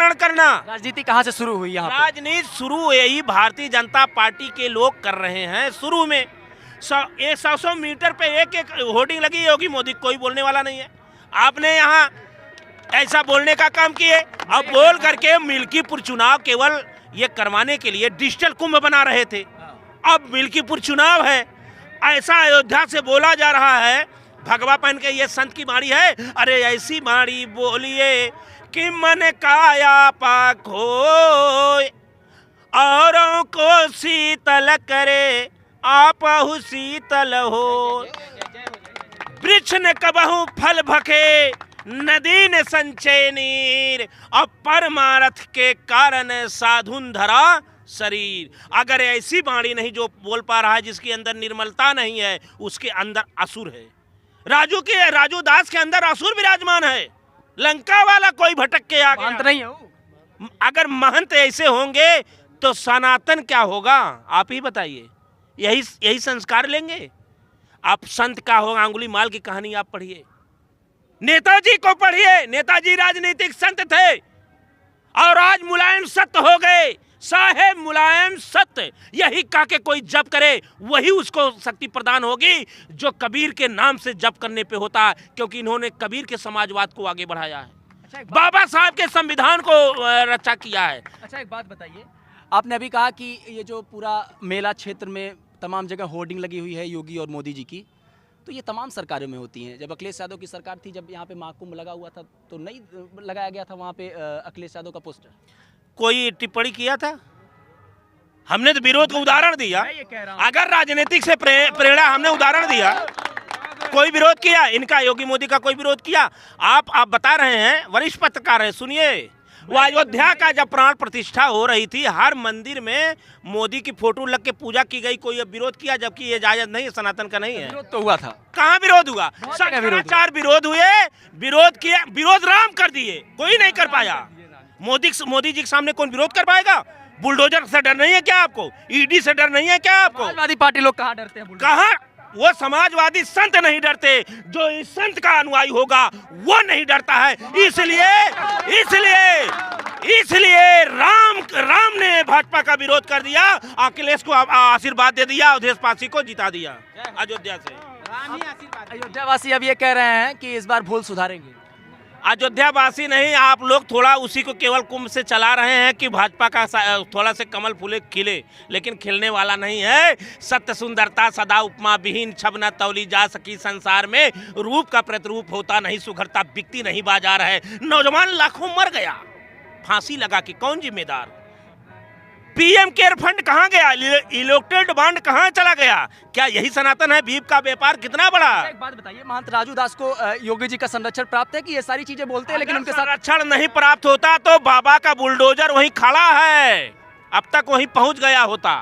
अनुकरण करना। राजनीति कहाँ से शुरू हुई यहाँ पे? राजनीति शुरू यही भारतीय जनता पार्टी के लोग कर रहे हैं। शुरू में 100 मीटर पे एक एक होर्डिंग लगी होगी, मोदी कोई बोलने वाला नहीं है। आपने यहाँ ऐसा बोलने का काम किए, अब बोल करके मिल्कीपुर चुनाव केवल ये करवाने के लिए डिजिटल कुंभ बना रहे थे। अब मिल्कीपुर चुनाव है, ऐसा अयोध्या से बोला जा रहा है। भगवा पहन के ये संत की बाणी है, अरे ऐसी बाणी बोलिए कि मन काया पाक होए, औरों को शीतल करे आपहु शीतल हो। वृक्ष ने कबहु फल भके, नदी ने संचय नीर, अब परमारथ के कारण साधुन धरा शरीर। अगर ऐसी बाणी नहीं जो बोल पा रहा है, जिसके अंदर निर्मलता नहीं है, उसके अंदर असुर है। राजू दास के अंदर असुर विराजमान है। लंका वाला कोई भटक के आ गया नहीं हो। अगर महंत ऐसे होंगे तो सनातन क्या होगा, आप ही बताइए। यही संस्कार लेंगे आप। संत का होगा, अंगुली माल की कहानी आप पढ़िए, नेताजी को पढ़िए। नेताजी राजनीतिक संत थे और आज मुलायम सत्य हो गए। साहेब मुलायम सत्य, यही कह के कोई जप करे वही उसको शक्ति प्रदान होगी जो कबीर के नाम से जप करने पे होता है, क्योंकि इन्होंने कबीर के समाजवाद को आगे बढ़ाया है। अच्छा, बाबा साहब के संविधान को रक्षा किया है। अच्छा, एक बात बताइए, आपने अभी कहा कि ये जो पूरा मेला क्षेत्र में तमाम जगह होर्डिंग लगी हुई है योगी और मोदी जी की, तो ये तमाम सरकारों में होती हैं। जब अखिलेश यादव की सरकार थी, जब यहाँ पे महाकुंभ लगा हुआ था, तो नहीं लगाया गया था वहाँ पे अखिलेश यादव का पोस्टर? कोई टिप्पणी किया था? हमने तो विरोध का उदाहरण दिया। अगर राजनीतिक से प्रेरणा हमने उदाहरण दिया, कोई विरोध किया इनका, योगी मोदी का कोई विरोध किया? आप बता रहे हैं, वरिष्ठ पत्रकार है, सुनिए। वो अयोध्या का जब प्राण प्रतिष्ठा हो रही थी, हर मंदिर में मोदी की फोटो लग के पूजा की गई, कोई विरोध किया? जबकि ये इजाजत नहीं है, सनातन का नहीं है। विरोध तो हुआ था। कहाँ विरोध हुआ? चार विरोध हुए, विरोध किया, विरोध राम कर दिए, कोई नहीं कर पाया। मोदी जी के सामने कौन विरोध कर पाएगा? बुलडोजर से डर नहीं है क्या आपको? ईडी से डर नहीं है क्या आपको? समाजवादी पार्टी लोग कहाँ डरते हैं? कहाँ? वो समाजवादी संत नहीं डरते, जो इस संत का अनुयायी होगा वो नहीं डरता है। इसलिए राम ने भाजपा का विरोध कर दिया, अखिलेश को आशीर्वाद दे दिया और देशवासी को जिता दिया अयोध्या से। अयोध्यावासी अब ये कह रहे हैं कि इस बार भूल सुधारेंगे। अयोध्यावासी नहीं, आप लोग थोड़ा उसी को केवल कुंभ से चला रहे हैं कि भाजपा का थोड़ा से कमल फूले खिले, लेकिन खिलने वाला नहीं है। सत्य सुंदरता सदा उपमा विहीन, छब न तौली जा सकी संसार में, रूप का प्रतिरूप होता नहीं सुघरता, बिकती नहीं बाजार है। नौजवान लाखों मर गया, फांसी लगा के कौन जिम्मेदार? पीएम केयर फंड कहाँ गया? इलेक्टेड बॉन्ड कहाँ चला गया? क्या यही सनातन है? भीम का व्यापार कितना बड़ा? एक बात बताइए, महंत राजू दास को योगी जी का संरक्षण प्राप्त है कि ये सारी चीजें बोलते हैं लेकिन उनके साथ संरक्षण नहीं प्राप्त होता तो बाबा का बुलडोजर वहीं खड़ा है, अब तक वहीं पहुंच गया होता।